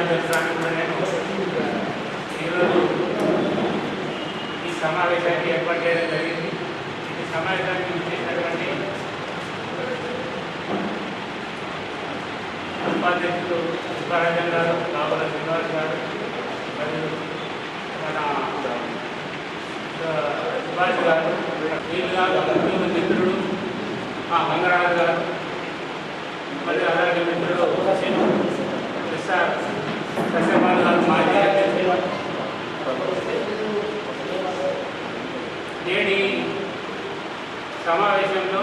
తెలుసు. నేను ఈరోజు ఈ సమావేశాన్ని ఏర్పాటు చేయడం జరిగింది. ఈ సమావేశానికి చేసినటువంటి ఉపాధ్యక్షులు సుబ్బారాజన్ గారు, కావల శ్రీనివాస్ గారు, మరియు మన సుభాష్ గారు, వీళ్ళుగా మిత్రుడు గంగరాజు గారు, మరియు అలాగే మిత్రుడు సత్యపాల్ గారు, మాజీ అధ్యక్షులు. నేటి సమావేశంలో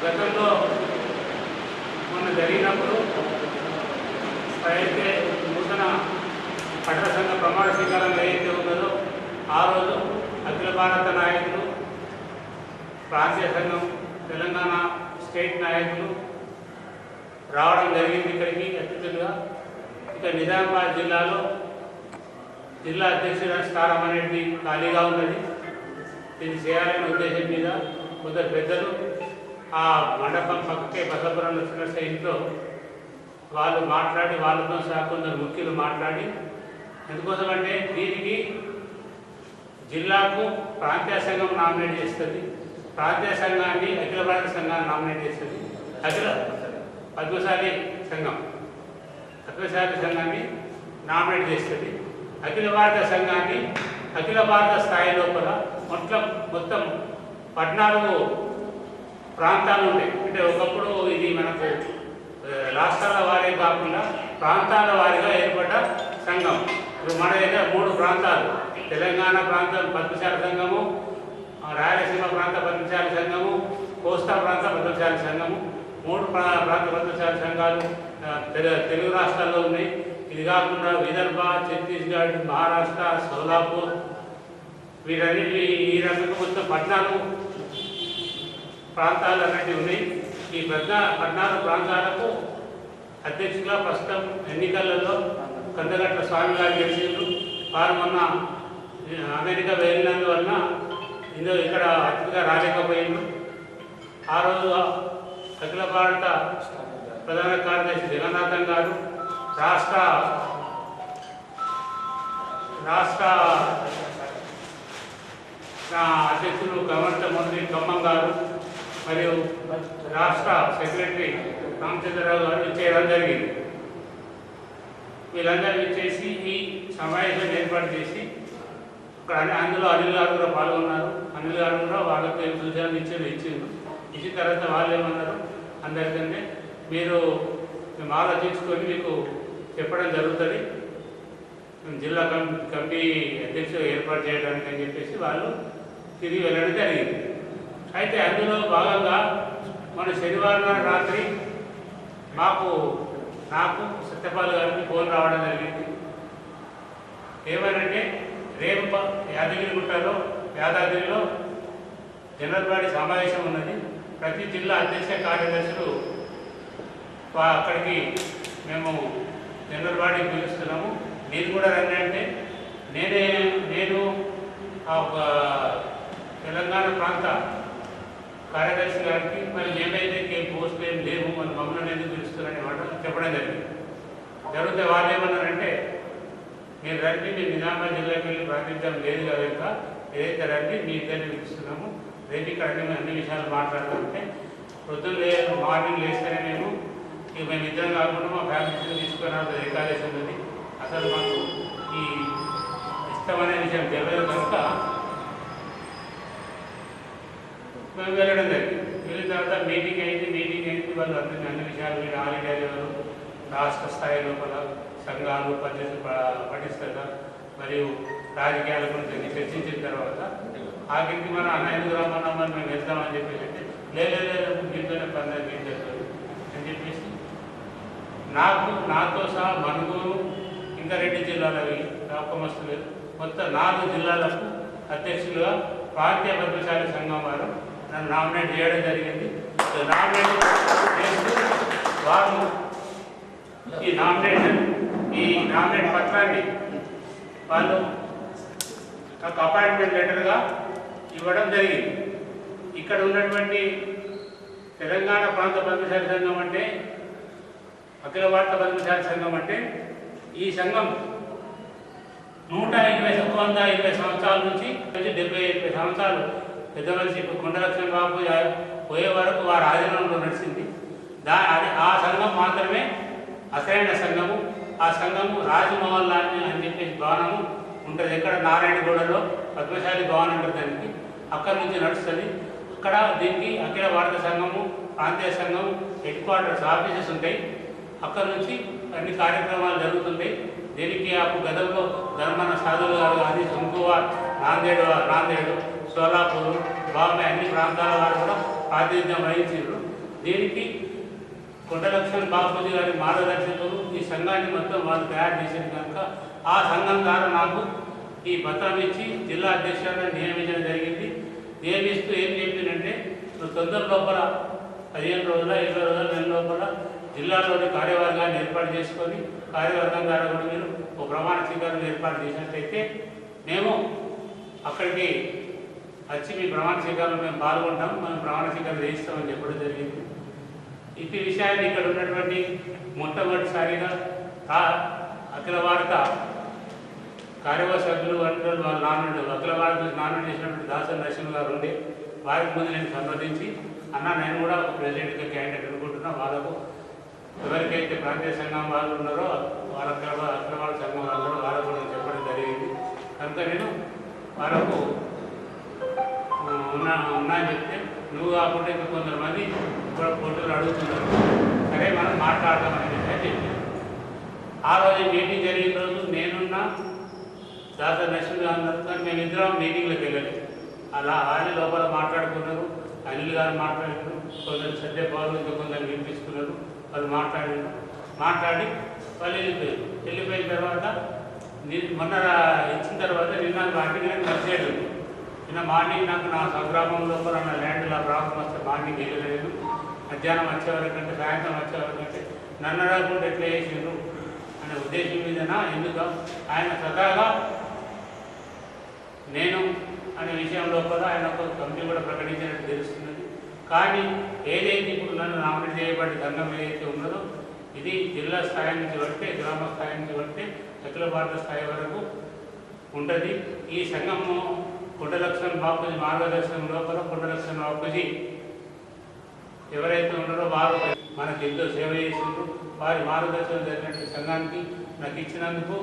గతంలో మొన్న జరిగినప్పుడు అయితే నూతన పట్టణ సంఘ ప్రమాణ స్వీకారం ఏదైతే ఉన్నదో ఆ రోజు అఖిల భారత నాయకులు, ప్రాంతీయ సంఘం, తెలంగాణ స్టేట్ నాయకులు రావడం జరిగింది ఇక్కడికి అతిథులుగా. ఇక నిజామాబాద్ జిల్లాలో జిల్లా అధ్యక్షుల స్థానం అనేది ఖాళీగా ఉన్నది. దీన్ని చేయాలనే ఉద్దేశం మీద కొందరు పెద్దలు ఆ మండపం పక్కకే బసపురం లక్ష్మణ ఇంట్లో వాళ్ళు మాట్లాడి, వాళ్ళతో సహా కొందరు ముఖ్యులు మాట్లాడి, ఎందుకోసమంటే దీనికి జిల్లాకు ప్రాంతీయ సంఘం నామినేట్ చేస్తుంది, ప్రాంతీయ సంఘాన్ని అఖిల భారత సంఘాన్ని నామినేట్ చేస్తుంది, పద్మశాలి సంఘాన్ని నామినేట్ చేస్తుంది, అఖిల భారత సంఘాన్ని అఖిల భారత స్థాయి లోపల మొత్తం 14 ప్రాంతాలు ఉంటాయి. అంటే ఒకప్పుడు ఇది మనకు రాష్ట్రాల వారీ కాకుండా ప్రాంతాల వారీగా ఏర్పడ్డ సంఘం. ఇప్పుడు మన దగ్గర 3 ప్రాంతాలు, తెలంగాణ ప్రాంతం పద్మశాలి సంఘము, రాయలసీమ ప్రాంత పద్మశాలి సంఘము, కోస్తా ప్రాంత పద్మశాలి సంఘము, 3 ప్రాంత పద్మశాలి సంఘాలు తెలుగు రాష్ట్రాల్లో ఉన్నాయి. ఇది కాకుండా విదర్భ, ఛత్తీస్గఢ్, మహారాష్ట్ర, సోలాపూర్, వీరన్నిటి ఈ రకంగా మొత్తం 14 ప్రాంతాలు అన్నట్టు ఉన్నాయి. ఈ 14 ప్రాంతాలకు అధ్యక్షులుగా ప్రస్తుతం ఎన్నికలలో కందగట్ల స్వామి గారు గెలిచిండ్రు. వారు మొన్న అమెరికా వెళ్ళినందువలన ఇక్కడ అతిథిగా రాలేకపోయిండ్రు. ఆ రోజు అఖిల భారత ప్రధాన కార్యదర్శి జగన్నాథన్ గారు, రాష్ట్ర అధ్యక్షులు గవర్నమెంట్ మంత్రి ఖమ్మం గారు, మరియు రాష్ట్ర సెక్రటరీ రామచంద్రరావు గారు ఇచ్చేయడం జరిగింది. వీళ్ళందరూ ఇచ్చేసి ఈ సమావేశం ఏర్పాటు చేసి అందులో అనిల్ గారు కూడా పాల్గొన్నారు. అనిల్ గారు కూడా వాళ్ళకి సూచనలు ఇచ్చిన తర్వాత వాళ్ళు ఏమన్నారు, అందరికంటే మీరు ఆలోచించుకొని మీకు చెప్పడం జరుగుతుంది, జిల్లా కమిటీ అధ్యక్షులు ఏర్పాటు చేయడానికి అని చెప్పేసి వాళ్ళు తిరిగి వెళ్ళడం జరిగింది. అయితే అందులో భాగంగా మన శనివారం రాత్రి నాకు సత్యపాల్ గారికి ఫోన్ రావడం జరిగింది. ఏమనంటే రేపు యాదాద్రిలో జనరల్ బాడీ సమావేశం ఉన్నది, ప్రతి జిల్లా అధ్యక్ష కార్యదర్శులు అక్కడికి మేము జనరల్ బాడీకి పిలుస్తున్నాము, మీరు కూడా రండి అంటే నేను తెలంగాణ ప్రాంత కార్యదర్శి గారికి మరి మేమైతే పోస్ట్ ఏం లేవు, మన మమ్మల్ని ఎందుకు పిలుస్తున్నారని మాట చెప్పడం జరిగితే వాళ్ళు ఏమన్నారంటే మీరు రండి, మేము నిజామాబాద్ జిల్లాకి వెళ్ళి ప్రాతినిధ్యం లేదు కదా, ఇంకా ఏదైతే రండి మీ ఇద్దరిని పిలుస్తున్నాము, రేపు ఇక్కడ అన్ని విషయాలు మాట్లాడాలంటే పొద్దున్న మార్నింగ్ లేస్తేనే మేము ఇద్దరం కాకుండా మా ఫ్యామిలీని తీసుకుని ఏకాదశి ఉన్నది, అసలు మాకు ఈ ఇష్టమనే విషయం తెలియదు కనుక మేము వెళ్ళడం జరిగింది. వెళ్ళిన తర్వాత మీటింగ్ అయింది. వాళ్ళు అన్ని విషయాలు మీరు ఆల్ ఇండియా లెవెల్, రాష్ట్ర స్థాయి లోపల సంఘాలు పద్ధతులు పఠిస్తారు, మరియు రాజకీయాల గురించి చర్చించిన తర్వాత ఆఖరికి మనం అన్నయ్య రమ్మన్నమని మేము వెళ్తామని చెప్పేసి లేదు దీంతోనే 15 గంటలు అని చెప్పేసి నాతో సహా మనుగోలు, ఇంకా 2 జిల్లాలవి రాపమస్తులు, మొత్తం 4 జిల్లాలకు అధ్యక్షులుగా ప్రాంతీయ పద్మశాలి సంఘం వారు నన్ను నామినేట్ చేయడం జరిగింది. నామినేట్ చేస్తూ వారు ఈ నామినేట్ పత్రాన్ని వాళ్ళు నాకు అపాయింట్మెంట్ లెటర్గా ఇవ్వడం జరిగింది. ఇక్కడ ఉన్నటువంటి తెలంగాణ ప్రాంత పద్మశాలి సంఘం అంటే అఖిల భారత పద్మశాలి సంఘం అంటే ఈ సంఘం 120 సంవత్సరాల నుంచి 70-80 సంవత్సరాలు పెద్ద మనిషి కొండలక్ష్మణ బాబు పోయే వరకు వారి ఆధీనంలో నడిచింది. ఆ సంఘం మాత్రమే అసలైన సంఘము. ఆ సంఘము రాజమోహన్ లాంటి అని చెప్పేసి భవనము ఉంటుంది. ఎక్కడ నారాయణగూడలో పద్మశాలి భవనం ఉంటుంది దానికి. అక్కడి నుంచి నడుస్తుంది. అక్కడ దీనికి అఖిల భారత సంఘము, ప్రాంతీయ సంఘం హెడ్ క్వార్టర్స్ ఆఫీసెస్ ఉంటాయి. అక్కడ నుంచి అన్ని కార్యక్రమాలు జరుగుతుంటాయి. దీనికి అప్పుడు గతంలో ధర్మన సాధువులు గారు కానీ సుంకువార్, నాందేడు, సోలాపూర్, బాంబే అన్ని ప్రాంతాల వారు కూడా ప్రాతినిధ్యం వహించారు. దీనికి కొండలక్ష్మణ్ బాపూజీ గారి మార్గదర్శకులు ఈ సంఘాన్ని మొత్తం వాళ్ళు తయారు చేసేది కనుక ఆ సంఘం ద్వారా నాకు ఈ పత్రం ఇచ్చి జిల్లా అధ్యక్షులను నియమించడం జరిగింది. నియమిస్తూ ఏం చెప్పిందంటే తొందర లోపల 15 రోజుల 20 రోజుల నెల లోపల జిల్లాలోని కార్యవర్గాన్ని ఏర్పాటు చేసుకొని కార్యవర్గం ద్వారా కూడా మీరు ఒక ప్రమాణ స్వీకారం ఏర్పాటు చేసినట్లయితే మేము అక్కడికి వచ్చి మీ ప్రమాణ స్వీకారంలో మేము పాల్గొంటాం, మనం ప్రమాణ స్వీకారం చేయిస్తామని చెప్పడం జరిగింది. ఇటు విషయాన్ని ఇక్కడ ఉన్నటువంటి మొట్టమొదటిసారిగా అఖిల భారత కార్యవర్గ సభ్యులు అంటే వాళ్ళు నామినేట్ అఖిల భారత నామినేట్ చేసినటువంటి దాసరి నరసింహ గారు ఉండే వారికి ముందు నేను సంప్రదించి నేను కూడా ఒక ప్రెసిడెంట్గా క్యాండిడేట్ అనుకుంటున్నా. వాళ్ళకు ఎవరికైతే ప్రాంతీయ సంఘం వాళ్ళు ఉన్నారో వాళ్ళ అఖిల భారత సంఘం వాళ్ళు వాళ్ళకు కూడా చెప్పడం జరిగింది. కనుక నేను వాళ్ళకు ఉన్నా చెప్తే నువ్వు కాకుండా ఇంకా కొంతమంది కూడా ఫోటోలు అడుగుతున్నారు, సరే మనం మాట్లాడదామని చెప్పి ఆ రోజు మీటింగ్ జరిగిన రోజు నేనున్నా దాసరి నరసింహ గారు, కానీ మేము ఇద్దరం మీటింగ్లోకి వెళ్ళలేదు. అలా వాళ్ళ లోపల మాట్లాడుకున్నారు. అనిల్ గారు మాట్లాడారు, కొందరు సత్యపాలు ఇంకా కొందరు వినిపిస్తున్నారు. వాళ్ళు మాట్లాడి వాళ్ళు వెళ్ళిపోయిన తర్వాత మొన్న ఇచ్చిన తర్వాత నిన్న వాటిని కలిసేది. నిన్న మార్నింగ్ నాకు నా స్వగ్రామం లోపల నా ల్యాండ్లో ప్రాబ్లం వస్తే మార్నింగ్ వెళ్ళలేదు. మధ్యాహ్నం వచ్చేవరకంటే సాయంత్రం వచ్చేవరకంటే నన్ను అడగకుండా ఎట్లా చేసిండ్రు అనే ఉద్దేశం మీదనా ఎందుకు ఆయన సదాగా నేను అనే విషయం లోపల ఆయన ఒక కమిటీ కూడా ప్రకటించినట్టు తెలుస్తున్నది. కానీ ఏదైతే ఇప్పుడు నన్ను నామినేట్ చేయబడి సంఘం ఏదైతే ఉన్నదో ఇది జిల్లా స్థాయి నుంచి బట్టే, గ్రామ స్థాయి నుంచి బట్టే అఖిల భారత స్థాయి వరకు ఉంటుంది. ఈ సంఘము కొండలక్ష్మణ్ బాపూజీ మార్గదర్శనం లోపల కొండలక్ష్మణ్ బాపూజీ ఎవరైతే ఉన్నారో వారు మనకు ఎంతో సేవ చేసిండ్రు. వారి మార్గదర్శనం జరిగినటువంటి సంఘానికి నాకు ఇచ్చినందుకు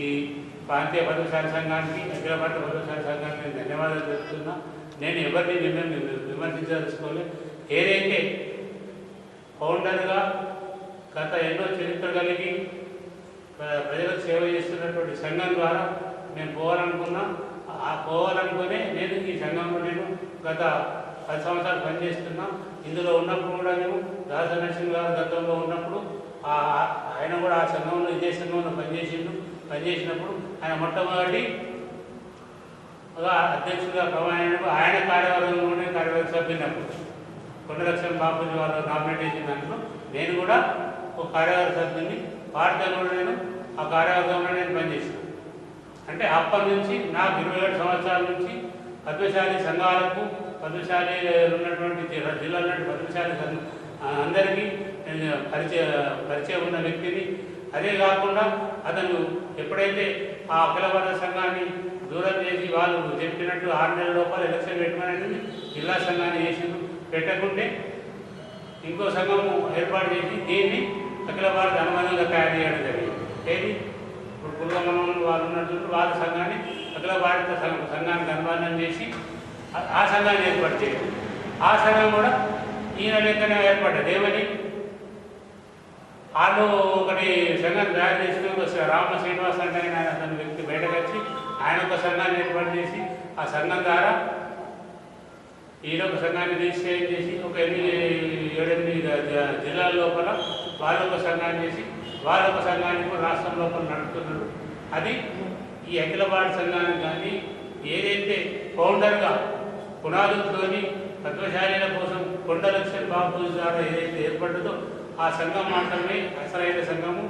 ఈ ప్రాంతీయ పద్మశాలి సంఘానికి, అఖిల భారత పద్మశాలి సంఘానికి నేను ధన్యవాదాలు తెలుపుతున్నా. నేను ఎవరిని విమర్శించదలుచుకోలే. ఏదైతే ఫౌండర్గా గత ఎన్నో చరిత్ర కలిగి ప్రజలకు సేవ చేస్తున్నటువంటి సంఘం ద్వారా నేను పోవాలనుకునే నేను ఈ సంఘంలో నేను గత 10 సంవత్సరాలు పనిచేస్తున్నా. ఇందులో ఉన్నప్పుడు కూడా నేను దాసరి నరసింహ గారు గతంలో ఉన్నప్పుడు ఆయన కూడా ఆ సంఘంలో ఇదే సంఘంలో పనిచేసినప్పుడు ఆయన మొట్టమొదటి అధ్యక్షుడిగా ప్రమాణించినప్పుడు ఆయన కార్యవర్గంలోనే కార్యవర్గ సభ్యున్నప్పుడు కొండలక్ష్మణ్ బాపూజీ వాళ్ళు నామినేట్ చేసిన దాంట్లో నేను కూడా ఒక కార్యవర్గ సభ్యుని భారతంలో నేను ఆ కార్యవర్గంలో నేను పనిచేసాను. అంటే అప్పటి నుంచి నాకు 27 సంవత్సరాల నుంచి పద్మశాలి సంఘాలకు, పద్మశాలి ఉన్నటువంటి జిల్లాలో పద్మశాలి అందరికీ పరిచయం ఉన్న వ్యక్తిని. అదే కాకుండా అతను ఎప్పుడైతే ఆ అఖిల భారత సంఘాన్ని దూరం చేసి వాళ్ళు చెప్పినట్టు 6 నెలల లోపల ఎలక్షన్ పెట్టమనేది జిల్లా సంఘాన్ని చేసిండు. పెట్టకుంటే ఇంకో సంఘము ఏర్పాటు చేసి దీన్ని అఖిల భారత అనుబంధంగా తయారు చేయడం జరిగింది. ఏది ఇప్పుడు పుల్గమనం వాళ్ళు ఉన్నట్టు వాళ్ళ సంఘాన్ని అఖిల భారత సంఘానికి అనుబంధం చేసి ఆ సంఘాన్ని ఏర్పాటు చేయాలి. ఆ సంఘం కూడా ఈయన లెక్కనే ఏర్పడ్డది. ఏమని వాళ్ళు ఒకటి సంఘం తయారు చేసిన రామ శ్రీనివాస్ అంటే ఆయన అతని వ్యక్తి బయటకు వచ్చి ఆయన ఒక సంఘాన్ని ఏర్పాటు చేసి ఆ సంఘం ద్వారా ఈయన ఒక సంఘాన్ని రిజిస్ట్రేషన్ చేసి ఒక 7-8 జిల్లాల లోపల వాళ్ళొక సంఘాన్ని చేసి వాళ్ళొక సంఘాన్ని కూడా రాష్ట్రం లోపల నడుపుతున్నారు. అది ఈ అఖిల భారత సంఘానికి కానీ ఏదైతే ఫౌండర్గా పునాదులతోని పద్మశాలీల కోసం కొండలక్ష్మణ్ బాపూజీ ద్వారా ఏదైతే ఏర్పడ్డదో ఆ సంఘం మాత్రమే అసలైన సంఘము.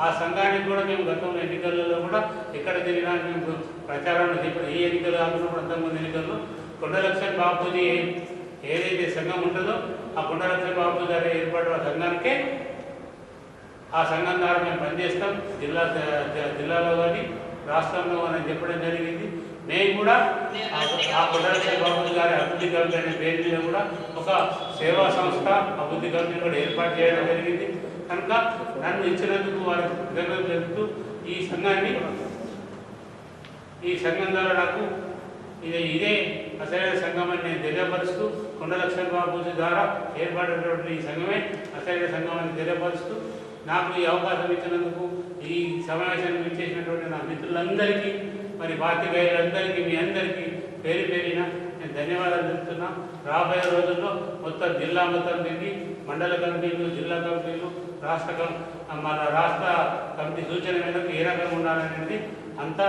ఆ సంఘానికి కూడా మేము గతంలో ఎన్నికలలో కూడా ఎక్కడ తిరిగినా మేము ప్రచారాన్ని ఇప్పుడు ఈ ఎన్నికలు కాకుండా అంతకుముందు ఎన్నికల్లో కొండలక్ష్మణ్ బాపూజీ ఏదైతే సంఘం ఉంటుందో ఆ కొండలక్ష్మణ్ బాపూజీ ద్వారా ఏర్పడ్డ సంఘానికే ఆ సంఘం ద్వారా మేము పనిచేస్తాం. జిల్లాలో కానీ రాష్ట్రంలో అని చెప్పడం జరిగింది. మేము కూడా ఆ కొండలక్ష్మి బాబు గారి అభివృద్ధి కమిటీ అనే పేరు మీద కూడా ఒక సేవా సంస్థ అభివృద్ధి కమిటీ కూడా ఏర్పాటు చేయడం జరిగింది. కనుక నన్ను ఇచ్చినందుకు వారికి కృతజ్ఞతలు తెలుపుతూ ఈ సంఘం ద్వారా నాకు ఇదే అసలైన సంఘం అని నేను తెలియపరుస్తూ, కొండలక్ష్మి బాబు ద్వారా ఏర్పడినటువంటి ఈ సంఘమే అసలైన సంఘం అని తెలియపరుస్తూ, నాకు ఈ అవకాశం ఇచ్చినందుకు ఈ సమావేశాన్ని ఇచ్చేసినటువంటి నా మిత్రులందరికీ, మరి పార్టీలందరికీ, మీ అందరికీ పేరు పేరిన నేను ధన్యవాదాలు చెప్తున్నా. రాబోయే రోజుల్లో మొత్తం జిల్లా మొత్తం తిరిగి మండల కమిటీలు, జిల్లా కమిటీలు, మన రాష్ట్ర కమిటీ సూచన మేరకు ఏ రకంగా ఉండాలనేది అంతా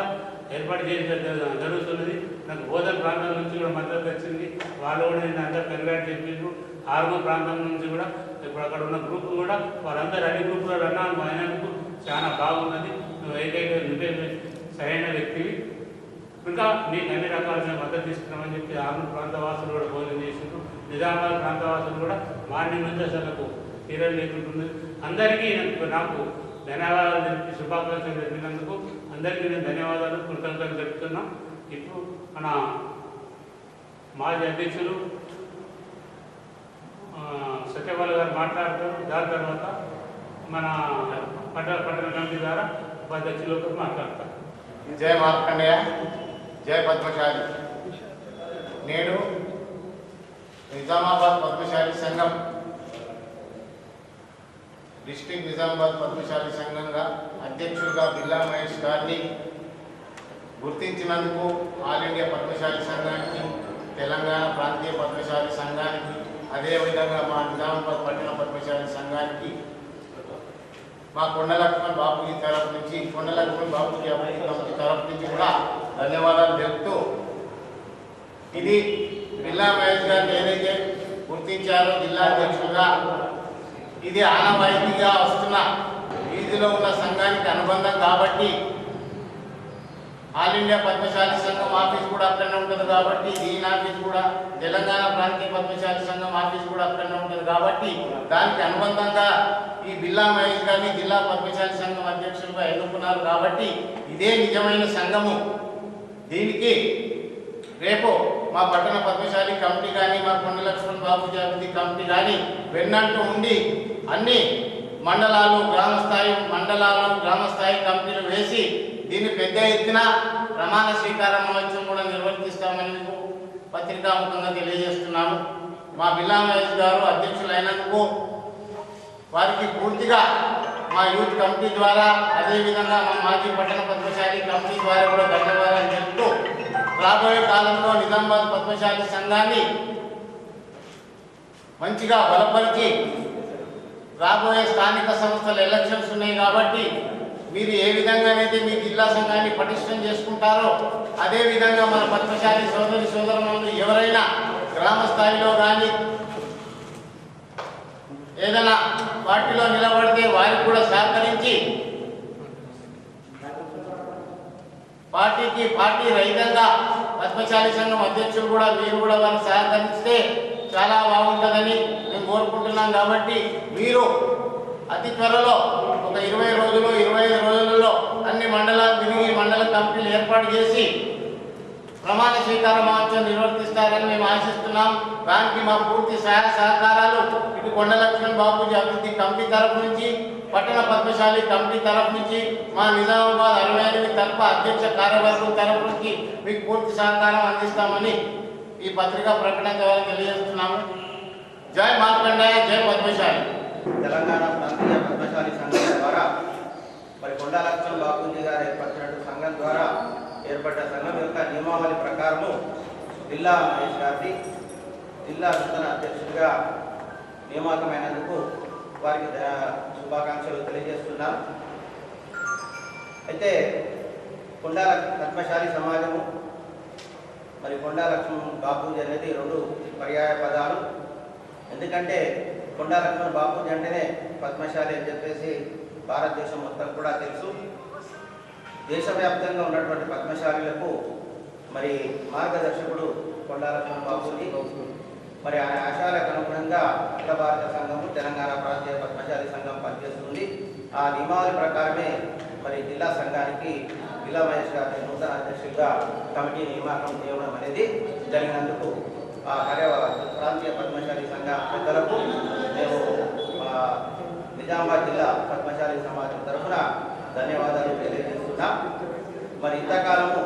ఏర్పాటు చేయడం జరుగుతున్నది. నాకు బోధన ప్రాంతం నుంచి కూడా మద్దతు వచ్చింది. వాళ్ళు కూడా నేను అందరూ కంగ్రాట్ చెప్పిండ్రు. ఆర్మూర్ ప్రాంతం నుంచి కూడా ఇప్పుడు అక్కడ ఉన్న గ్రూప్ కూడా వారందరూ అన్ని గ్రూపులో రన్ అయినందుకు చాలా బాగున్నది. నువ్వు ఏకైక సరైన వ్యక్తివి, ఇంకా నీకు అన్ని రకాలుగా మద్దతు ఇస్తున్నామని చెప్పి ఆర్మూర్ ప్రాంత వాసులు కూడా భోజనం చేసిండ్రు. నిజామాబాద్ ప్రాంత వాసులు కూడా మార్నింగ్ నుంచి అసలు తీరని లేకుంటుంది. అందరికీ నాకు ధన్యవాదాలు తెలిపి శుభాకాంక్షలు తెలిపినందుకు అందరికీ నేను ధన్యవాదాలు, కృతజ్ఞతలు చెప్తున్నాం. ఇప్పుడు మన మాజీ అధ్యక్షులు సత్యపాల్ గారు మాట్లాడతారు. దాని తర్వాత మన పట్టణ కమిటీ ద్వారా ఉపాధ్యక్షులు మాట్లాడతారు. జయ మార్కండేయ, జయ పద్మశాలి. నేను నిజామాబాద్ పద్మశాలి సంఘం డిస్ట్రిక్ట్ నిజామాబాద్ పద్మశాలి సంఘంగా అధ్యక్షుడిగా బిల్లా మహేష్ గారిని గుర్తించినందుకు ఆల్ ఇండియా పద్మశాలి సంఘానికి, తెలంగాణ ప్రాంతీయ పద్మశాలి సంఘానికి, అదేవిధంగా మా నిజామాబాద్ పట్టణ పద్మశాలి సంఘానికి, మా కొండలక్ష్మణ్ బాబుజీ తరఫు నుంచి, కొండలక్ష్మణ్ బాబుజీ అభివృద్ధి కమిటీ తరఫు నుంచి కూడా ధన్యవాదాలు తెలుపుతూ, ఇది బిల్లా మహేష్ గారిని ఏదైతే గుర్తించారో జిల్లా అధ్యక్షులుగా, ఇది ఆనవాయితీగా వస్తున్న వీధిలో ఉన్న సంఘానికి అనుబంధం కాబట్టి, ఆల్ ఇండియా పద్మశాలి సంఘం ఆఫీస్ కూడా అక్కడనే ఉంటుంది కాబట్టి, దీని ఆఫీస్ కూడా తెలంగాణ ప్రాంతీయ పద్మశాలి సంఘం ఆఫీస్ కూడా అక్కడనే ఉంటుంది కాబట్టి, దానికి అనుబంధంగా ఈ బిల్లా మహేష్ గారిని జిల్లా పద్మశాలి సంఘం అధ్యక్షులుగా ఎన్నుకున్నారు కాబట్టి ఇదే నిజమైన సంఘము. దీనికి రేపు మా పట్టణ పద్మశాలి కమిటీ కానీ, మా కొండలక్ష్మణ్ బాబుజీ అభివృద్ధి కమిటీ కానీ వెన్నంటూ ఉండి అన్ని మండలాలు, గ్రామస్థాయి కమిటీలు వేసి దీన్ని పెద్ద ఎత్తున ప్రమాణ స్వీకార మహోత్సవం కూడా నిర్వర్తిస్తామని మీకు పత్రికాముఖంగా తెలియజేస్తున్నాము. మా బిల్లా మహేష్ గారు అధ్యక్షులైనందుకు వారికి పూర్తిగా మా యూత్ కమిటీ ద్వారా, అదేవిధంగా మా మాజీ పట్టణ పద్మశాలి కమిటీ ద్వారా కూడా ధన్యవాదాలు చెప్తూ, రాబోయే కాలంలో నిజామాబాద్ పద్మశాలి సంఘాన్ని మంచిగా బలపరిచి, రాబోయే స్థానిక సంస్థల ఎలక్షన్స్ ఉన్నాయి కాబట్టి మీరు ఏ విధంగానైతే మీ జిల్లా సంఘాన్ని పటిష్టం చేసుకుంటారో అదేవిధంగా మన పద్మశాలి సోదరులు ఎవరైనా గ్రామ స్థాయిలో కానీ ఏదైనా పార్టీలో నిలబడితే వారికి కూడా సహకరించి పార్టీ రహితంగా పద్మశాలి సంఘం అధ్యక్షులు కూడా మీరు కూడా వారిని సహకరిస్తే చాలా బాగుంటుందని మేము కోరుకుంటున్నాం. కాబట్టి మీరు అతి త్వరలో ఒక 20 రోజులు 25 రోజులలో అన్ని మండలాలు తిరిగి మండల కమిటీలు ఏర్పాటు చేసి ప్రమాణ స్వీకార మహోత్సవం నిర్వర్తిస్తారని మేము ఆశిస్తున్నాం. దానికి మా పూర్తి సహాయ సహకారాలు ఇటు కొండలక్ష్మణ్ బాబుజీ అభివృద్ధి కమిటీ తరఫు నుంచి, పట్టణ పద్మశాలి కమిటీ తరఫు నుంచి, మా నిజామాబాద్ 68 తరఫు అధ్యక్ష కార్యవర్గం తరఫు నుంచి మీకు పూర్తి సహకారం అందిస్తామని ఈ పత్రికా ప్రకటన ద్వారా తెలియజేస్తున్నాము. జై మార్కండేయ, జై పద్మశాలి. తెలంగాణ ప్రాంతీయ పద్మశాలి సంఘం ద్వారా మరి కొండలక్ష్మణ్ బాబుజీ గారు ఏర్పరిచినటువంటి సంఘం ద్వారా ఏర్పడ్డ సంఘం యొక్క నియమావళి ప్రకారము బిల్లా మహేష్ గారిని జిల్లా నూతన అధ్యక్షుడిగా నియామకమైనందుకు వారికి శుభాకాంక్షలు తెలియజేస్తున్నాం. అయితే కొండా పద్మశాలి సమాజము మరి కొండలక్ష్మణ్ బాబుజీ అనేది 2 పర్యాయ పదాలు. ఎందుకంటే కొండలక్ష్మణ్ బాబుజీ అంటేనే పద్మశాలి అని చెప్పేసి భారతదేశం మొత్తం కూడా తెలుసు. దేశవ్యాప్తంగా ఉన్నటువంటి పద్మశాలీలకు మరి మార్గదర్శకుడు కొండలక్ష్మణ్ బాబుజీ. మరి ఆయన ఆశయాలకు అనుగుణంగా అఖిల భారత సంఘము, తెలంగాణ ప్రాంతీయ పద్మశాలి సంఘం పనిచేస్తుంది. ఆ నియమావళి ప్రకారమే మరి జిల్లా సంఘానికి జిల్లా మహేష్ గారిని నూతన అధ్యక్షుడిగా కమిటీ నియామకం చేయడం అనేది జరిగినందుకు ప్రాంతీయ పద్మశాలి సంఘ పెద్దలకు మేము నిజామాబాద్ జిల్లా పద్మశాలి సమాజం తరఫున ధన్యవాదాలు తెలియజేస్తున్నాం. మరి ఇంతకాలము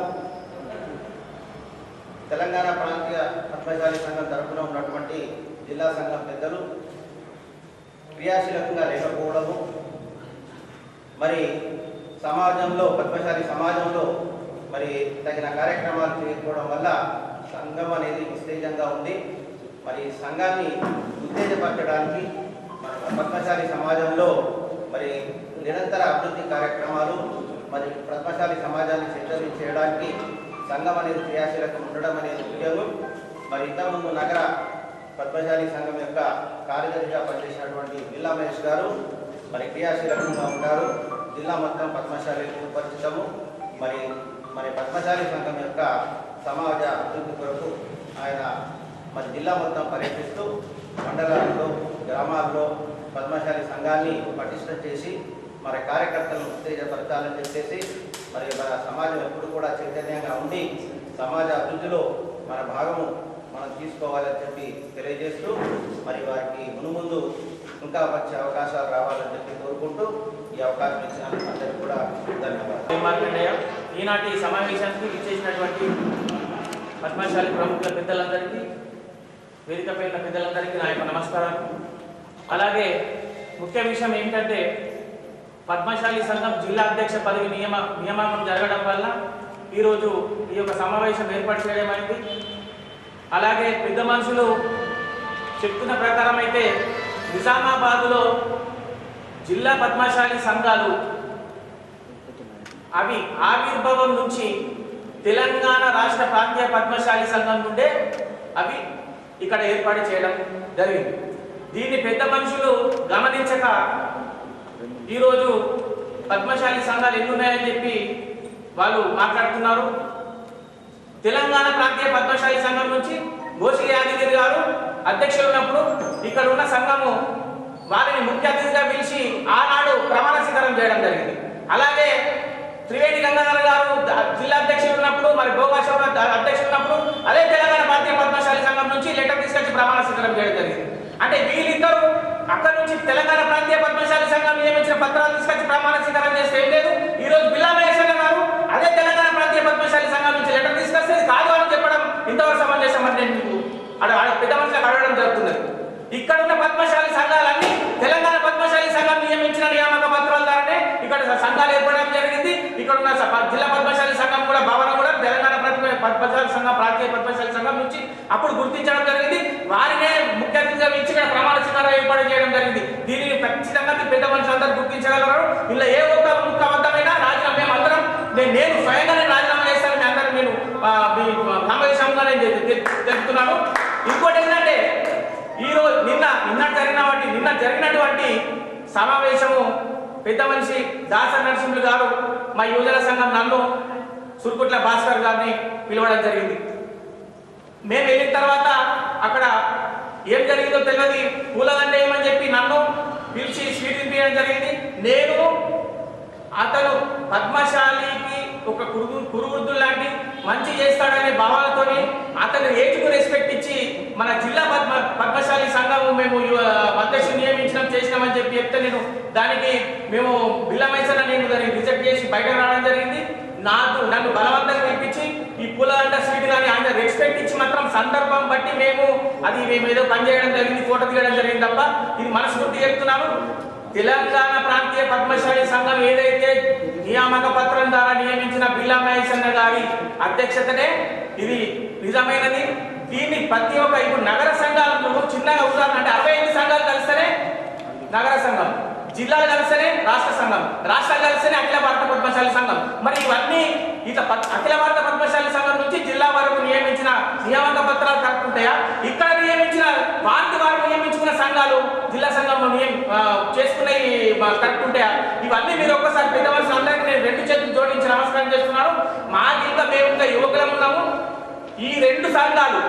తెలంగాణ ప్రాంతీయ పద్మశాలి సంఘం తరఫున ఉన్నటువంటి జిల్లా సంఘం పెద్దలు క్రియాశీలకంగా లేకపోవడము, మరి సమాజంలో పద్మశాలి సమాజంలో మరి తగిన కార్యక్రమాలు చేయకపోవడం వల్ల సంఘం అనేది ఉత్తేజంగా ఉంది. మరి సంఘాన్ని ఉత్తేజపరచడానికి మన పద్మశాలి సమాజంలో మరి నిరంతర అభివృద్ధి కార్యక్రమాలు మరి పద్మశాలి సమాజాన్ని చైతన్యం చేయడానికి సంఘం అనేది క్రియాశీలకం ఉండడం అనేది ముఖ్యము. మరి ఇంతకుముందు నగర పద్మశాలి సంఘం యొక్క కార్యదర్శిగా పనిచేసినటువంటి జిల్లా మహేష్ గారు మరి క్రియాశీలకంగా ఉంటారు. జిల్లా మొత్తం పద్మశాలి పరిచితము. మరి పద్మశాలి సంఘం యొక్క సమాజ అభివృద్ధి కొరకు ఆయన మరి జిల్లా మొత్తం పర్యటిస్తూ మండలాల్లో గ్రామాల్లో పద్మశాలి సంఘాన్ని పటిష్టం చేసి మరి కార్యకర్తలను ఉత్తేజపరచాలని చెప్పేసి మరి మన సమాజం ఎప్పుడు కూడా చైతన్యంగా ఉండి సమాజ అభివృద్ధిలో మన భాగము మనం తీసుకోవాలని చెప్పి తెలియజేస్తూ మరి వారికి మునుముందు ఇంకా మంచి అవకాశాలు రావాలని చెప్పి కోరుకుంటూ ఈ అవకాశం ఇచ్చినందుకు అందరికీ కూడా ధన్యవాదాలు. ఈనాటి సమావేశానికి ఇచ్చేసినటువంటి పద్మశాలి ప్రముఖుల పెద్దలందరికీ, వేదికపై ఉన్న పెద్దలందరికీ నా యొక్క నమస్కారాలు. అలాగే ముఖ్య విషయం ఏమిటంటే పద్మశాలి సంఘం జిల్లా అధ్యక్ష పదవి నియామకం జరగడం వల్ల ఈరోజు ఈ యొక్క సమావేశం ఏర్పాటు చేయడం అయింది. అలాగే పెద్ద మనుషులు చెప్తున్న ప్రకారం అయితే నిజామాబాద్లో జిల్లా పద్మశాలి సంఘాలు అవి ఆవిర్భావం నుంచి తెలంగాణ రాష్ట్ర ప్రాంతీయ పద్మశాలి సంఘం నుండే అవి ఇక్కడ ఏర్పాటు చేయడం జరిగింది. దీన్ని పెద్ద మనుషులు గమనించక ఈరోజు పద్మశాలి సంఘాలు ఎన్ని ఉన్నాయని చెప్పి వాళ్ళు మాట్లాడుతున్నారు. తెలంగాణ ప్రాంతీయ పద్మశాలి సంఘం నుంచి గోషి యాదగిరి గారు అధ్యక్షులు ఉన్నప్పుడు ఇక్కడ ఉన్న సంఘము వారిని ముఖ్య అతిథిగా పిలిచి ఆనాడు ప్రమాణ స్వీకారం చేయడం జరిగింది. అలాగే త్రివేణి గంగాధర్ గారు జిల్లా అధ్యక్షులు ఉన్నప్పుడు, మరి భోగాశోభ అధ్యక్షులు ఉన్నప్పుడు అదే తెలంగాణ ప్రాంతీయ పద్మశాలి సంఘం నుంచి లెటర్ తీసుకొచ్చి ప్రమాణ స్వీకారం చేయడం జరిగింది. అంటే వీళ్ళిద్దరూ అక్కడ నుంచి తెలంగాణ ప్రాంతీయ పద్మశాలి సంఘం నియమించిన పత్రాలు తీసుకొచ్చి ప్రమాణ స్వీకారం చేస్తే ఏం లేదు. ఈరోజు బిల్లా మహేశ్వర గారు అదే తెలంగాణ ప్రాంతీయ పద్మశాలి సంఘం నుంచి లెటర్ తీసుకొస్తే కాదు అని చెప్పడం ఇంతవరకు సమంజసం అంటే మీకు పెద్ద మనుషులకు అడగడం జరుగుతున్నది. ఇక్కడ ఉన్న పద్మశాలి సంఘాలన్నీ తెలంగాణ పద్మశాలి సంఘం నియమించిన నియామక పత్రాల ద్వారానే ఇక్కడ సంఘాలు ఏర్పడడం జరిగింది. ఇక్కడ ఉన్న జిల్లా పద్మశాలి సంఘం కూడా భవనం కూడా తెలంగాణ పద్మశాలి సంఘం ప్రాంతీయ పద్మశాలి సంఘం నుంచి అప్పుడు గుర్తించడం జరిగింది. వారినే ముఖ్య అతిథిగా ఇచ్చి ఇక్కడ ప్రమాణ స్వీకారం ఏర్పాటు చేయడం జరిగింది. దీనిని ఖచ్చితంగా పెద్ద మనుషులందరూ గుర్తించగలరు. ఇలా ఏ ఒక్క ముఖ్య అబద్ధమైనా రాజీనామా మేమందరం నేను స్వయంగానే రాజీనామా చేస్తానని అందరూ నేను సమావేశంగా తెలుపుతున్నాను. ఇంకోటి ఏంటంటే ఈరోజు నిన్న జరిగినటువంటి సమావేశము పెద్ద మనిషి దాస నరసింహులు గారు మా యువజన సంఘం నన్ను సురుకుట్ల భాస్కర్ గారిని పిలవడం జరిగింది. మేము వెళ్ళిన తర్వాత అక్కడ ఏం జరిగిందో తెలియదు. పూలదండ ఏమని చెప్పి నన్ను పిలిచి స్వీట్ తినిపించడం జరిగింది. నేను అతను పద్మశాలికి ఒక కురువృద్ధులు లాంటి మంచి చేస్తాడనే భావనతో అతను ఏజ్కు రెస్పెక్ట్ ఇచ్చి మన జిల్లా పద్మశాలి సంఘం మేము అధ్యక్షుడు నియమించడం చేసినామని చెప్తే నేను దానికి మేము బిల్లమైసన నేను దాన్ని రిజెక్ట్ చేసి బయటకు రావడం జరిగింది. నన్ను బలవంతంగా పిలిపించి ఈ పూలదండ స్వీట్ కానీ ఆయన రెస్పెక్ట్ ఇచ్చి మాత్రం సందర్భం బట్టి మేము ఏదో పని చేయడం జరిగింది, ఫోటో తీయడం జరిగింది తప్ప ఇది మనస్ఫూర్తి చెప్తున్నాను. తెలంగాణ ప్రాంతీయ పద్మశాలి సంఘం ఏదైతే నియామక పత్రం ద్వారా నియమించిన బిల్లా మహేశన్న గారి అధ్యక్షతనే ఇది నిజమైనది. దీన్ని ప్రతి ఒక్క ఇప్పుడు నగర సంఘాలను చిన్నగా ఉదాహరణ అంటే 65 సంఘాలు కలిస్తేనే నగర సంఘం, జిల్లాలు కలిస్తేనే రాష్ట్ర సంఘం, రాష్ట్రాలు కలిస్తేనే అఖిల భారత పద్మశాలి సంఘం. మరి ఇవన్నీ ఇట్లా అఖిల భారత పద్మశాలి సంఘం నుంచి జిల్లా వరకు నియమించిన నియామక పత్రాలు కట్టుకుంటాయా? ఇక్కడ నియమించిన వారు నియమించుకున్న సంఘాలు జిల్లా సంఘం చేసుకునే కట్టుకుంటాయా? ఇవన్నీ మీరు ఒక్కసారి పెద్ద మనుషులు అందరికీ నేను 2 చేతులు జోడించి నమస్కారం చేస్తున్నాను. మాకు ఇంకా మేము ఇంకా యువకులం ఉన్నాము. ఈ 2 సంఘాలు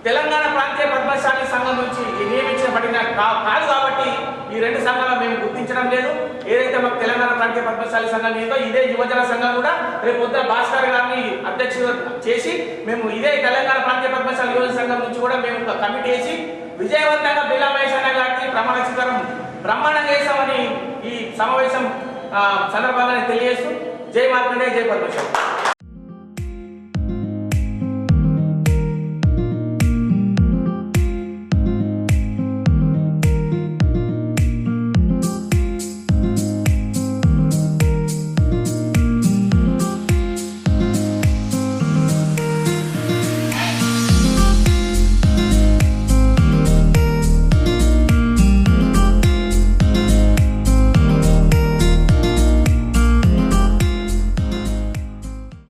తెలంగాణ ప్రాంతీయ పద్మశాలి సంఘం నుంచి నియమించబడిన కాదు కాబట్టి ఈ రెండు సంఘాలు మేము గుర్తించడం లేదు. ఏదైతే మాకు తెలంగాణ ప్రాంతీయ పద్మశాలి సంఘం ఏదో ఇదే యువజన సంఘం కూడా రేపు పొద్దున భాస్కర్ గారిని అధ్యక్షుడు చేసి మేము ఇదే తెలంగాణ ప్రాంతీయ పద్మశాలి యువజన సంఘం నుంచి కూడా మేము ఒక కమిటీ వేసి విజయవంతంగా బిల్లా మహేష్ అన్న గారికి ప్రమాణ స్వీకారం బ్రహ్మాండంగా చేశామని ఈ సమావేశం సందర్భంగా తెలియజేస్తూ జై మార్కండే, జై పద్మశాలి.